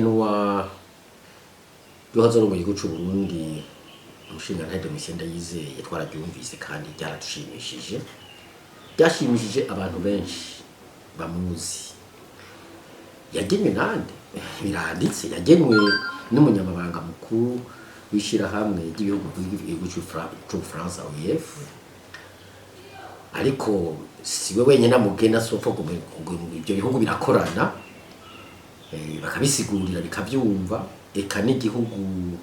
ihiganwa ryo hazoro mu gihugu cy'u Burundi umushinga ntade misenda yizeye twarabyumvise kandi byashimishije abantu benshi bamuzi. Yagenwe nande biranditse, yagenwe n'umunyamabanga mukuru w'ishirahamwe ry'ibihugu cy'u France OIF, ariko siwe wenyine amugena sopfa ibyo bihugu birakorana bakabisigurira bikabyumva, eka n'igihugu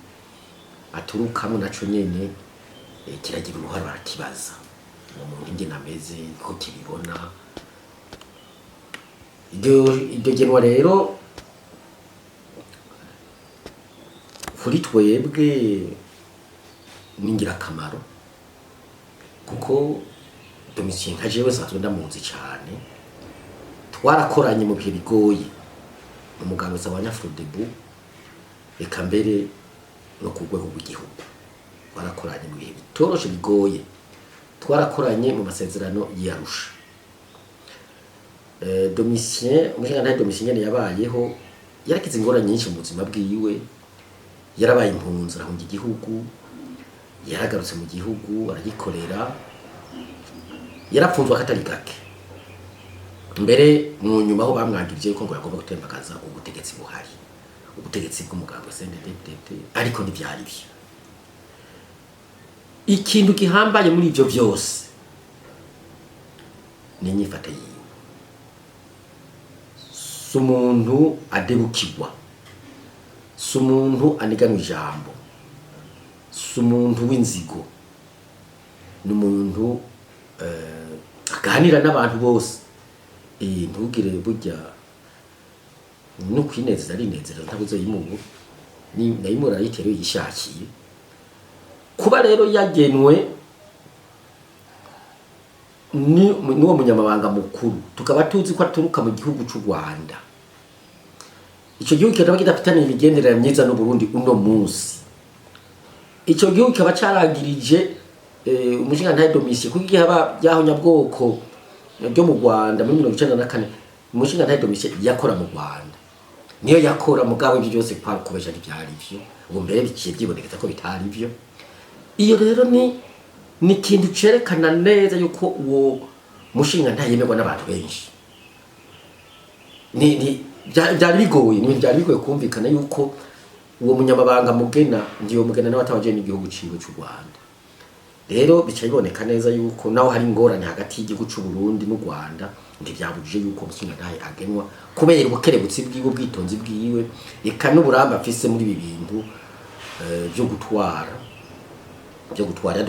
aturukamo naco nyene kiragira uruhare barakibaza umuntu ingene ameze ko kibibona. Iryo genwa rero kuri twebwe ni ingirakamaro kuko Domitien nka jewe sanzwe ndamuzi cyane, twarakoranye mu bihe bigoye umugabo zabanya Frodebu, eka mbere no ku rwego rw'igihugu twarakoranye mu bihe bitoroshe bigoye, twarakoranye mu masezerano y'Arusha. Domitien umushinga ntade Domitien nyene yabayeho yarakize ingorane nyinshi mu buzima bwiwe, yarabaye impunzi arahunga igihugu, yaragarutse mu gihugu aragikorera, yarapfunzwe akatari gake mbere mu nyuma aho bamwangirije ko ngo yagomba gutembagaza ubutegetsi buhari, ubutegetsi bw'umugabo CNDD-FDD, ariko ntibyari byo. Ikintu gihambaye muri ibyo byose ni inyifato yiwe, si umuntu adebukirwa, si umuntu aniganwa ijambo, si umuntu w'inzigo, ni umuntu aganira n'abantu bose. Ntugire burya no kwinezeza ari inezeza ntabuze yimubu ni nayimura yitero yishakiye. Kuba rero yagenwe n'uwo munyamabanga mukuru tukaba tuzi ko aturuka mu gihugu cy'u Rwanda, icyo gihugu kikaba kidafitanye imigenderanire myiza n'u Burundi uno munsi. Icyo gihugu kikaba caragirije umushinga ntade Domitien kuko haba byaho nyabwoko byo mu Rwanda muri 1994 umushinga ntade Domitien yakora mu Rwanda, niyo yakora mugabo ibyo byose kwa kubesha ntibyari byo, ubu mbere bikiye byibonekeza ko bitari byo. Iyo rero ni ikintu cerekana neza yuko uwo mushinga ntayemerwa n'abantu benshi. Byari bigoye kumvikana yuko uwo munyamabanga mugena ndiyo mugena n'abatabaje n'igihugu ciwe cy'u Rwanda. Rero bica biboneka neza yuko naho hari ingorane hagati y'igihugu cy'u Burundi n'u Rwanda, ntibyabujije yuko umushinga ntaye agenwa kubera ubukerebutsi bwiwe, ubwitonzi bwiwe, eka n'uburamba afise muri ibi bintu byo gutwara yadutwaye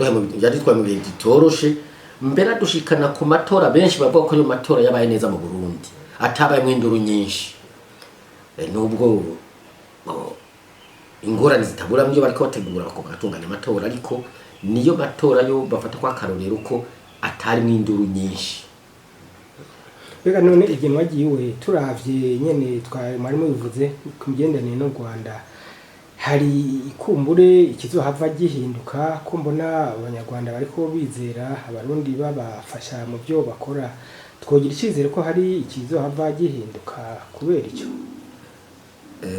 mu bihe bitoroshe, mbere adushikana ku matora benshi bavuga ko ayo matora yabaye neza mu Burundi atabaye mw'induru nyinshi, nubwo ingorane zitabura myo bariko bategura bagatunganya amatora, ariko niyo matora yo bafata kwa karorero ko atari mw'induru nyinshi. Bega none igenwa giwe turavye nyene mwarimo bivuze ku migenderanire n'u Rwanda, hari ikumbure ikizohava gihinduka ko mbona abanyarwanda bariko bizera abarundi babafasha mu byo bakora, twogira icyizere ko hari ikizohava gihinduka kubera icyo?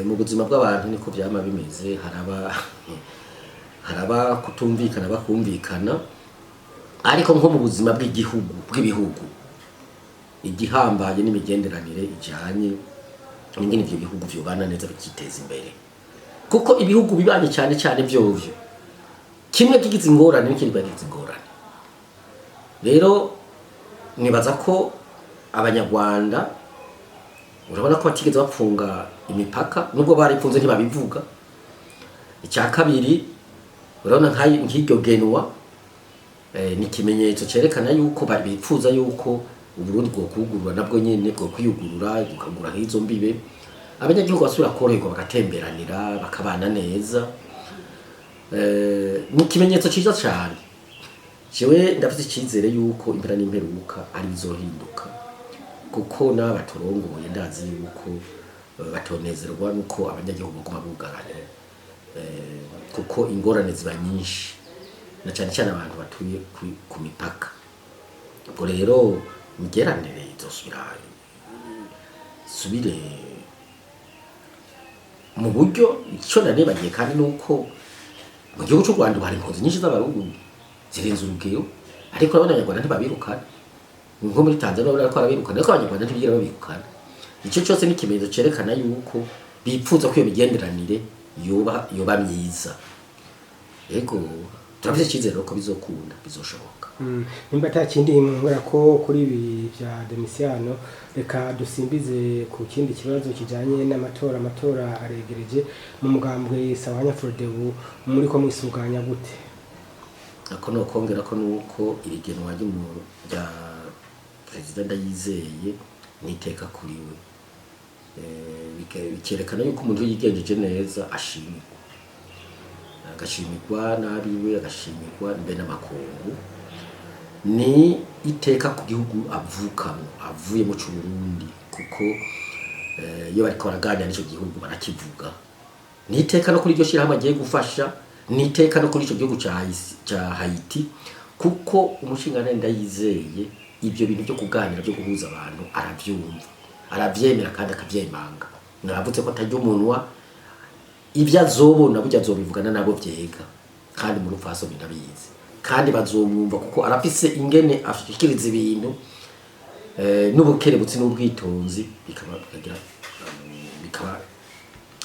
Mu buzima bw'abantu niko byama bimeze, haraba kutumvikana bakumvikana, ariko nko mu buzima bw'ibihugu igihambaye n'imigenderanire ijanye n'ingene ivyo bihugu vyobana neza bikiteza imbere, kuko ibihugu bibanye cyane cyane byovyo kimwe kigize ingorane n'ikindi bagize ingorane. Rero nibaza ko abanyarwanda urabona ko batigeze bapfunga imipaka, nubwo barifunze ntibabivuga. Icya kabiri urabona nk'iryo genwa ni ikimenyetso cerekana yuko bari bipfuza yuko Uburundi bwo kugurura nabwo nyene bwo kwiyugurura bukagura nk'izo mbibe, abanyagihugu basubira koroherwa bagatemberanira bakabana neza. Ni ikimenyetso ciza cyane. Jewe ndafite icyizere yuko impera n'imperuka ari bizohinduka, kuko n'abaturongoye ndazi yuko batonezerwa nuko abanyagihugu baguma bugaranye, kuko ingorane ziba nyinshi na cyane cyane abantu batuye ku mipaka. Ubwo rero imigeranire izosubire mu buryo icyo nanebagiye kandi nuko mu gihugu cy'u Rwanda hari impunzi nyinshi z'abarundi zirenze urugero ariko abanyarwanda ntibabirukana nko muri Tanzania bariko barabirukana ariko abanyarwanda ntibigera babirukana icyo cyose ni ikimenyetso cerekana yuko bipfuza ko iyo migenderanire yoba myiza yego turafite icyizere ko bizokunda bizoshoboka nimba atakindi mwongera ko kuri ibi bya Domiciano reka dusimbize ku kindi kibazo kijanye n'amatora aregereje mu mugambwe Sawanya Frodebu muri ko mwisuganya gute ako no kongera ko nuko irigenwa rya President Ndayizeye niteka kuri we bikerekana yuko umuntu yigenjeje neza ashimirwa agashimirwa nabiwe agashimirwa mbe n'amakungu ni iteka ku gihugu avukamo avuye mu Burundi kuko iyo bariko baraganira n'icyo gihugu barakivuga ni iteka no kuri iryo shirahamwe agiye gufasha ni iteka no kuri icyo gihugu ca Haiti kuko umushinga Ndayizeye ibyo bintu byo kuganira byo guhuza abantu aravyumva aravyemera kandi akavyemanga naravutse ko atajya umunwa ibyo azobona burya azobivugana nabo vyega kandi mu rupfaso binabizi kandi bazomwumva kuko arafise ingene ashikiriza ibintu n'ubukerebutsi n'ubwitonzi bikaba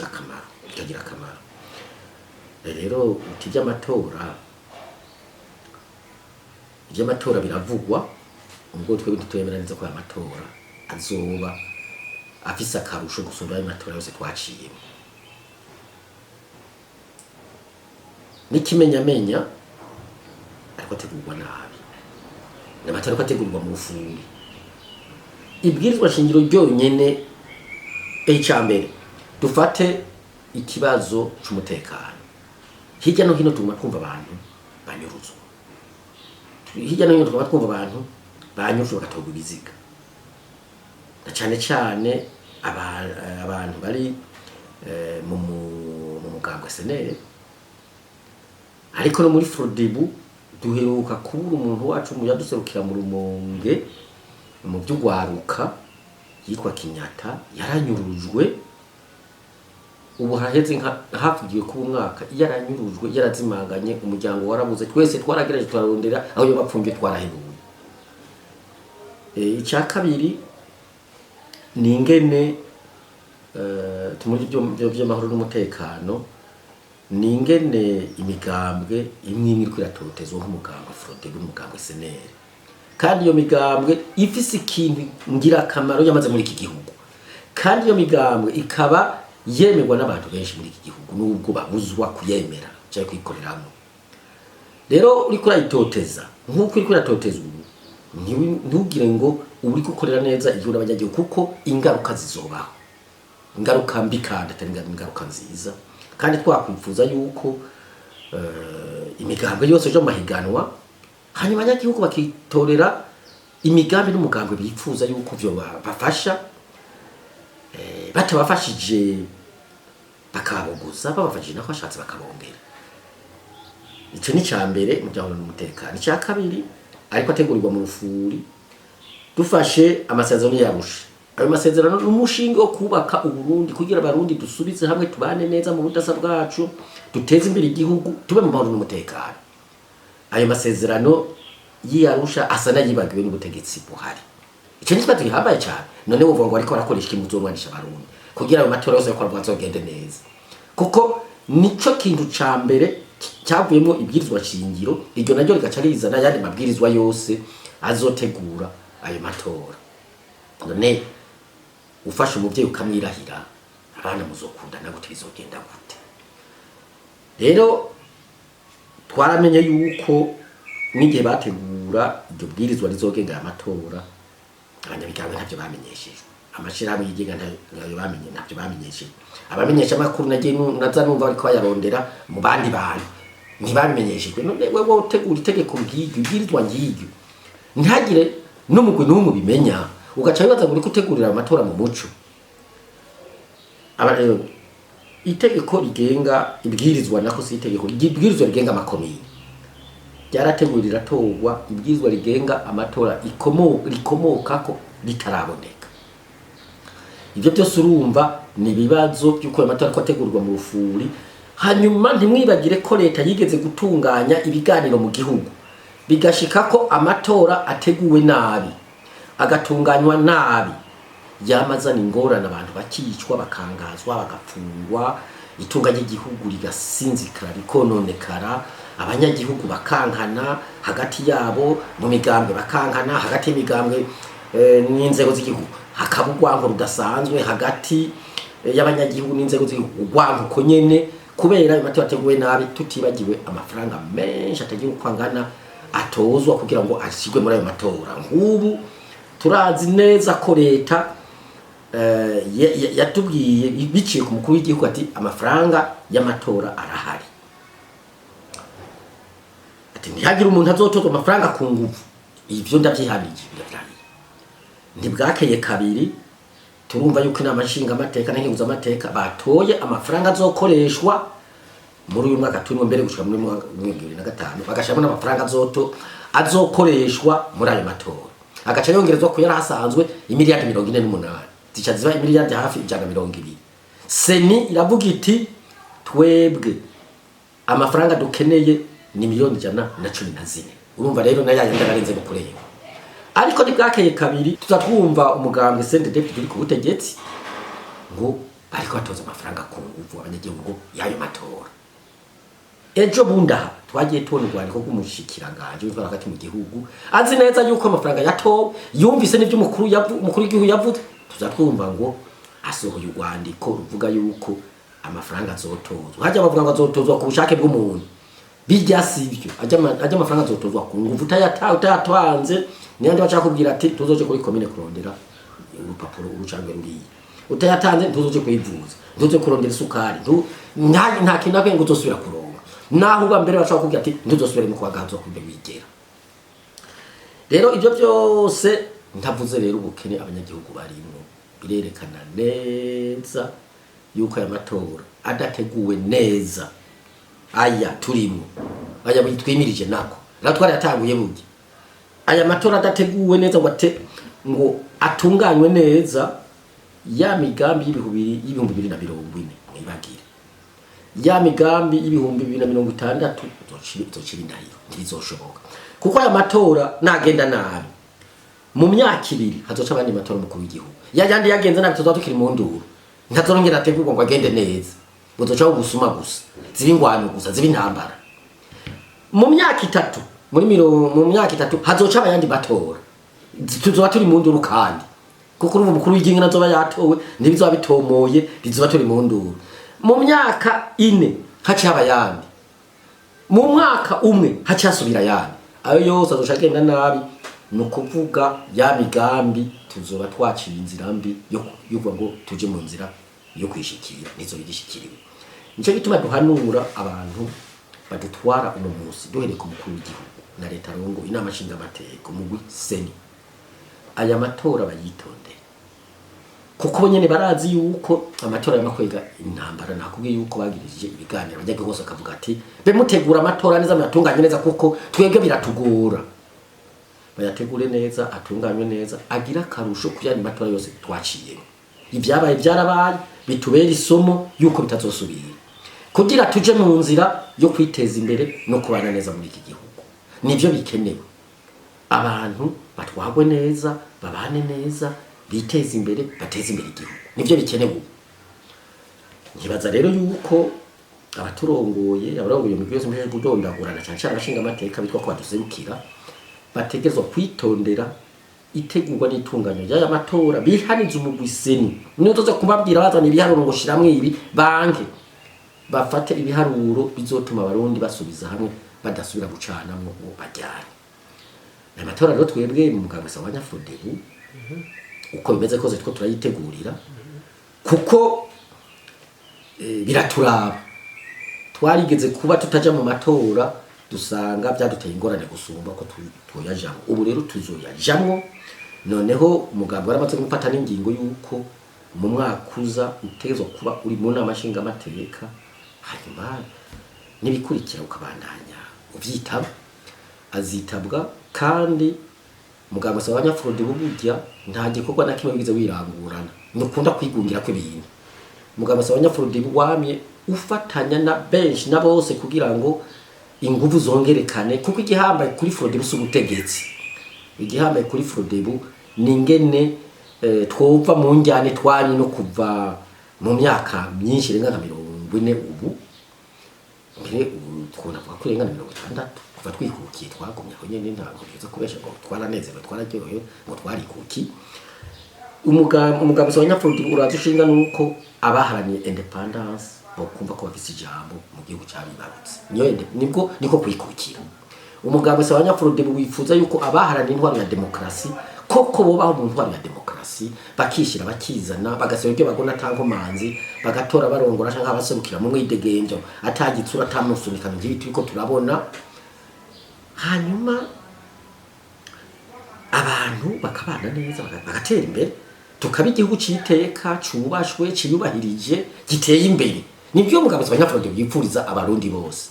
akamaro rero uti iby'amatora biravugwa ubwo twebwe tutwemera neza ko amatora azoba afise akarusho gusumba ayo matora yose twaciyemo n'ikimenyamenya ariko ategurwa nabi n'amatora ariko ategurwa mu bufuri ibwirizwa shingiro ryonyene icambere dufate ikibazo c'umutekano hirya no hino tuguma twumva abantu banyuruzwa hirya no hino tuguma twumva abantu banyuruzwa bagatoga ibiziga na cyane abantu bari mu mugambwe SNL ariko no muri Frodebu duheruka kubura umuntu wacu mu yaduserukira mu Rumonge mu by'ugwaruka yitwa Kinyata yaranyurujwe ubu haheze hafugiye ku mwaka yaranyurujwe yarazimanganye umuryango warabuze twese twaragereje turarondera aho yo bapfungiye twarahebuye icya kabiri ni ingene tumuri by'amahoro n'umutekano ni ingene imigambwe imwe iri kwiratotezwa nk'umugambwe Frodebu n'umugambwe SNL kandi iyo migambwe ifise ikintu ngirakamaro yamaze muri iki gihugu kandi iyo migambwe ikaba yemerwa n'abantu benshi muri iki gihugu nubwo babuzwa kuyemera cyangwa kwikoreramo rero uri kurayitoteza nk'uko uri kuratoteza ubu ntugire ngo uri gukorera neza igihugu n'abanyagihugu kuko ingaruka zizobaho ingaruka mbi kandi atari ingaruka nziza kandi twakwifuza yuko imigambwe yose yo mahiganwa hanyuma abanyagihugu bakitorera imigambi n'umugambwe bifuza yuko byo bafasha batabafashije bakaboguza babafashije nako bashatse bakabongera icyo ni cyambere mu byahoro n'umutekano icya kabiri ariko ategurirwa mu rufuri dufashe amasezerano yarusha ayo masezerano n'umushinga wo kubaka uburundi kugira abarundi dusubize hamwe tubane neza mu budasa bwacu duteze imbere igihugu tube mu mahoro n'umutekano ayo masezerano yiyarusha asa nayibagiwe n'ubutegetsi buhari icyo nikibazo gihambaye cyane none uvuga ngo ariko arakoresha ikintu uzomwanisha abarundi kugira ayo matora yose yakora bwazogende neza kuko nico kintu ca mbere cyavuyemo ibwirizwa shingiro iryo naryo rigaca rizana yandi mabwirizwa yose azotegura ayo matora none ufashe umuvyeyi ukamwirahira abana muzokundana gute bizogenda gute rero twaramenye yuko n'igihe bategura iryo bwirizwa rizogenga amatora abanyabigambwe ntavyo bamenyeshejwe amashirahamwe yigenga ntavyo bamenyeshejwe abamenyesha makuru naza numva ariko bayarondera mu bandi bantu ntibabimenyeshejwe none wewe utegura itegeko ry'iryo bwirizwa ry'iryo ntagire n'umugwi n'umwe bimenya ugaca bibaza ngo uri gutegurira amatora mu muco itegeko rigenga ibwirizwa nako si itegeko ibwirizwa rigenga amakomine ryarategurira togwa ibwirizwa rigenga amatora rikomoka ko ritaraboneka Ibyo byose urumva ni ibibazo by'uko ayo matora ategurwa mu rufuri. Hanyuma ntimwibagire ko leta yigeze gutunganya ibiganiro mu gihugu bigashika ko amatora ateguwe nabi agatunganywa nabi, yamazana ingorane, abantu bakicwa, bakangazwa, bagapfungwa, itunga ry'igihugu rigasinzikara rikononekara, abanyagihugu bakankana hagati yabo, mu migambwe bakankana hagati y'imigambwe n'inzego z'igihugu, hakaba urwango rudasanzwe hagati y'abanyagihugu n'inzego z'igihugu, urwango uko nyene kubera amatora ateguwe nabi. Tutibagiwe amafaranga menshi atagira uko angana atozwa kugira ngo ashigwe muri ayo matora. Nk'ubu turazi neza ko leta yatubwiye biciye ku mukuru w'igihugu ati amafaranga y'amatora arahari, ati ntihagire umuntu azotozwa amafaranga ku nguvu. Ivyo ndavyihamije ntibwakeye kabiri turumva yuko inama nshingamateka n'inkenguzamateka batoye amafaranga azokoreshwa muri uyu mwaka turimo mbere gushika muri 2025, bagashamo n'amafaranga azokoreshwa muri ayo matora, agaca yongerezwa ku yari hasanzwe imiliyardi 48 zica ziba imiliyardi hafi 120. Seni iravuga iti twebwe amafaranga dukeneye ni miliyoni 114. Urumva rero nayo yandararenze mu kureba. Ariko ntibwakeye kabiri tuzatwumva umugambwe CNDD turi ku butegetsi ngo bariko batoza amafaranga ku nguvu abanyagihugu y'ayo matora. Ejo bunda twagiye tubona urwandiko rw'umushikiranganje w'intwaro hagati mu gihugu azi neza yuko amafaranga yatowe, yumvise n'ivyo umukuru w'igihugu yavuze. Tuzatwumva ngo asohoye urwandiko ruvuga yuko amafaranga azotozwa, hajya bavuga ngo azotozwa ku bushake bw'umuntu. Bijya sivyo, ajya amafaranga azotozwa ku nguvu utayatwanze. Niyandi bacakubwira ati tuzoje kuri commune kurondera urupapuro urucangwe ruriye, utayatanze tuzoje kwivuza, tuzoje kurondera isukari, nta kintu nakwe ngo uzosubira kuronga, naho uba mbere bacakubwira ati ntuzosubire mu kwagazo kumbe wigera. Rero ibyo byose ndavuze rero ubukene abanyagihugu barimo birerekana neza yuko aya matora adateguwe neza. Aya turimo aya bitwimirije nako natwari yatanguye bugi, aya matora adateguwe neza ngo atunganywe neza, ya migambi y'ibihumbi 2040 mwibagire, ya migambi y'ibihumbi 2060 zocira indahiro ntizoshoboka. Kuko aya matora nagenda nabi mu myaka 2 hazoca abandi matora mukuru w'igihugu, yajandi yagenze nabi tuzoba tukiri mu nduru, ntazorongera ategurwa ngo agende neza, buzoca ubusuma gusa, ziba ingwano gusa, ziba intambara. Mu myaka 3 mu myaka 3 hazoca abayandi batora, tuzoba turi mu nduru kandi kuko uruvu mukuru w'igihugu nazoba yatowe ntibizoba bitomoye, bizoba turi mu nduru. Mu myaka 4 haca abayandi, mu mwaka umwe haca asubira yandi, ayo yose azoca agenda nabi. Nukuvuga ya migambi tuzoba twaciye inzira mbi yo ngo tuje mu nzira yo kwishikira nizo bigishikiriwe. Nico gituma duhanura abantu badutwara umumunsi duhereye ku mukuru w'igihugu na leta rongo inama nshingamateka umugwi Seni, aya matora bayitondeye kuko nyene barazi yuko amatora y'amakwega intambara. Nakubwiye yuko bagirije ibiganiro bajya gose akavuga ati be mutegura amatora neza mwatunganye neza kuko twebwe biratugora. Bayategure neza, atunganywe neza, agira karusho kuyandi matora yose twaciye. Ibyabaye byarabaye bitubera isomo yuko bitazosubira, kugira tuje mu nzira yo kwiteza imbere no kubana neza muri iki gihugu. Nivyo bikenewe, abantu batwagwe neza, babane neza, biteze imbere, bateze imbere igihugu, nivyo bikenewe. Nkibaza rero yuko abaturongoye abarongoye mu byose mpeje kudondagurana cyane cyane abashinga amateka bitwa ko baduserukira bategezwa kwitondera itegurwa n'itunganywa y'aya matora, bihanize umugwi Seni. Niyo tuza kubabwira bazana ibiharuro ngo shiramwe ibi banke bafate ibiharuro bizotuma abarundi basubiza hamwe badasubira gucanamwo bajyane. Na matora rero twebwe mu mugabo sawanya Frodebu uko bimeze kose two turayitegurira kuko biraturaba. Twarigeze kuba tutaja mu matora dusanga byaduteye ingorane gusumba ko tuyajamwe. Ubu rero tuzoyajamwo, noneho umugabo waramaze gufata n'ingingo yuko mu mwaka uza utezo kuba uri mu nama nshingamateka, hanyuma nibikurikira ukabandanya uvyitaba azitabwa kandi mugabo se abanyafrode burya nta gikorwa na kimwe bigize wirangurana nukunda kwigungira ko ibintu mugabo se abanyafrode wamye ufatanya na benshi na bose kugira ngo ingufu zongerekane kuko igihambaye kuri frode busu ubutegetsi igihambaye kuri frode bu ningene twova mu njyane twanye no kuva mu myaka myinshi renga nka 40 ubu mbere twona ko renga 60 kuva twikukiye twagumye ko nyene ntabwo biza kubesha ngo twaranezerewe twararyohewe ngo twarikuki umugabo w'abanyafrode urazushinga nuko abaharaniye independence bokumva ko bafise ijambo mu gihugu cyabibarutse nibwo niko kwikukira umugabo w'abanyafrode wifuza yuko abaharaniye intwaro ya demokrasi koko bobaho mu ntwaro ya demokrasi bakishira bakizana bagasaba ibyo bagona tankomanzi bagatora barongora canka abaserukira mu mwidegenjo atagitsura atamusunikana n'ibiti biko turabona hanyuma abantu bakabana neza bagatera imbere tukaba igihugu citeka cubashwe ciyubahirije giteye imbere nibyo mugabo w'abanyafrode byipfuriza abarundi bose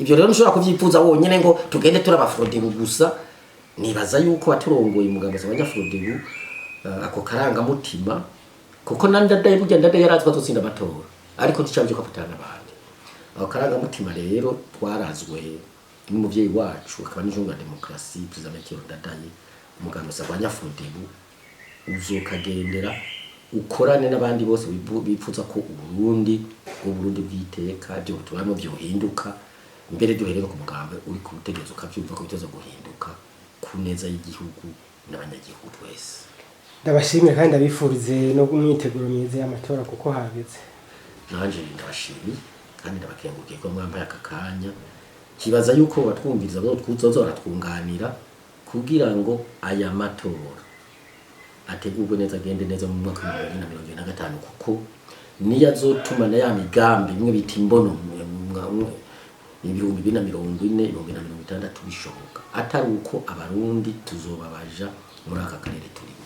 ibyo rero nshobora kuvyifuza wonyene ngo tugende turabafrode gusa nibaza yuko waturongoye umugabo w'abanyafrode ako karanga mutima kuko nandadaye burya ndadaye yarazwa gutsinda amatora ariko ticabye ko afatana abandi ako karanga mutima rero twarazwe n'umuvyeyi wacu akaba n'ijunga demokrasi president Melchior Ndadaye umugabo w'abanyafrode uzokagendera ukorane n'abandi bose bipfuza ko Uburundi bwiteka byo tubamo byo hinduka mbere duhereye ku mugambe uri ku butegetsi ukavyumva ko bitoza guhinduka ku neza y'igihugu n'abanyagihugu twese ndabashimira kandi abifurize no kumwitegura myiza y'amatora kuko hageze nanje ndabashimiye kandi ndabakengukiye ko mwambaye akakanya kibaza yuko batwumviriza bo twuzozora twunganira kugira ngo aya matora ategurwe neza agende neza mu mwaka wa 2025 kuko niyo azotuma na ya migambi imwe bita imbono ibihumbi 2040 2060 bishoboka atari uko abarundi tuzobabaja muri aka karere turimo.